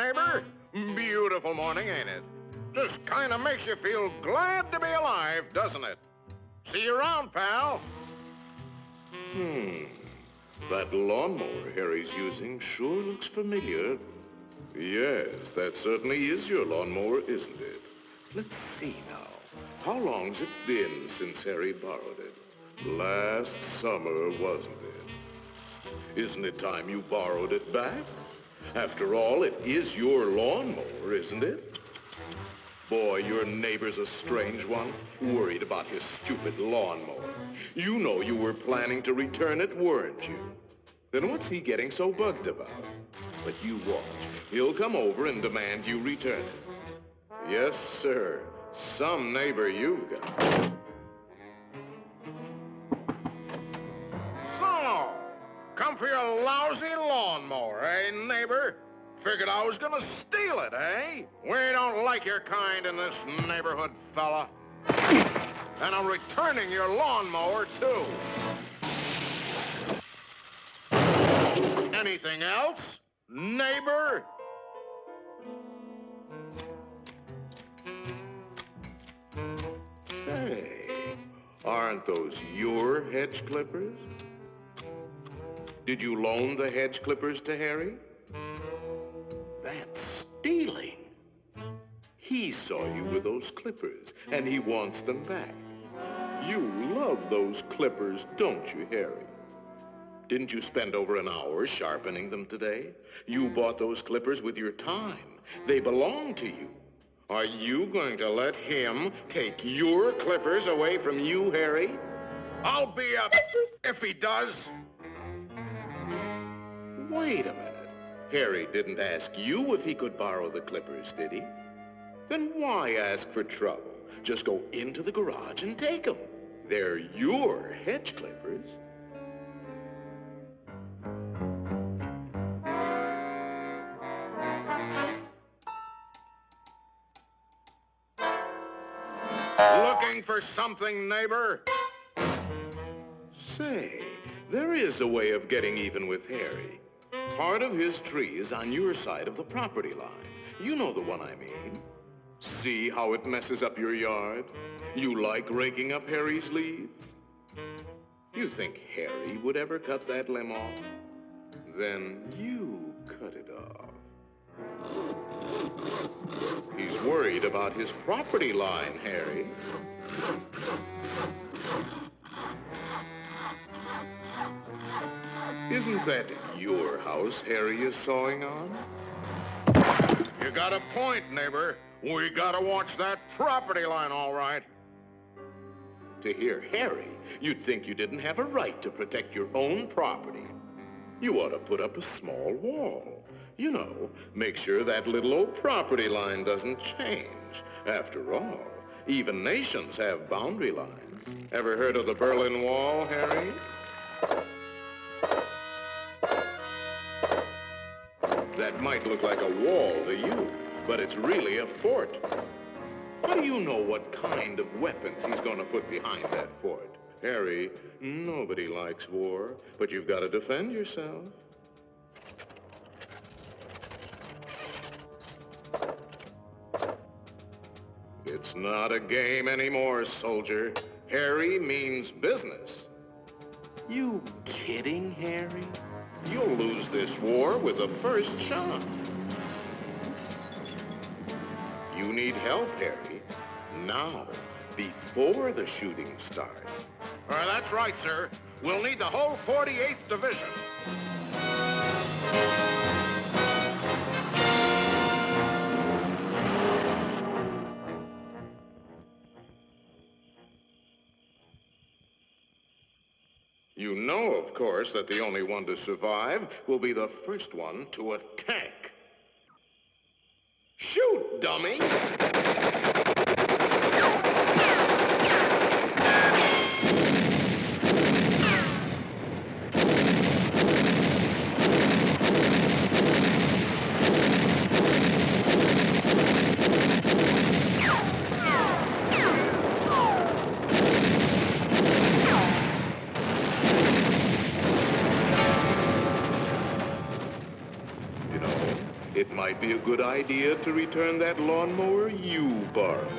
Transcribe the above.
neighbor? Beautiful morning, ain't it? Just kind of makes you feel glad to be alive, doesn't it? See you around, pal. That lawnmower Harry's using sure looks familiar. Yes, that certainly is your lawnmower, isn't it? Let's see now. How long's it been since Harry borrowed it? Last summer, wasn't it? Isn't it time you borrowed it back? After all, it is your lawnmower, isn't it? Boy, your neighbor's a strange one, worried about his stupid lawnmower. You know you were planning to return it, weren't you? Then what's he getting so bugged about? But you watch. He'll come over and demand you return it. Yes, sir. Some neighbor you've got. So, come for your lousy lawnmower, eh, neighbor? Figured I was gonna steal it, eh? We don't like your kind in this neighborhood, fella. And I'm returning your lawnmower, too. Anything else, neighbor? Hey, aren't those your hedge clippers? Did you loan the hedge clippers to Harry? That's stealing. He saw you with those clippers, and he wants them back. You love those clippers, don't you, Harry? Didn't you spend over an hour sharpening them today? You bought those clippers with your time. They belong to you. Are you going to let him take your clippers away from you, Harry? I'll be up if he does. Wait a minute. Harry didn't ask you if he could borrow the clippers, did he? Then why ask for trouble? Just go into the garage and take them. They're your hedge clippers. Looking for something, neighbor? Say, there is a way of getting even with Harry. Part of his tree is on your side of the property line. You know the one I mean. See how it messes up your yard? You like raking up Harry's leaves? You think Harry would ever cut that limb off? Then you cut it off. He's worried about his property line, Harry. Isn't that your house Harry is sawing on? You got a point, neighbor. We gotta watch that property line, all right. To hear Harry, you'd think you didn't have a right to protect your own property. You ought to put up a small wall. You know, make sure that little old property line doesn't change. After all, even nations have boundary lines. Ever heard of the Berlin Wall, Harry? That might look like a wall to you, but it's really a fort. How do you know what kind of weapons he's going to put behind that fort? Harry, nobody likes war, but you've got to defend yourself. It's not a game anymore, soldier. Harry means business. You kidding, Harry? You'll lose this war with the first shot. You need help, Harry. Now, before the shooting starts. That's right, sir. We'll need the whole 48th Division. You know, of course, that the only one to survive will be the first one to attack. Shoot, dummy! might be a good idea to return that lawnmower you borrowed.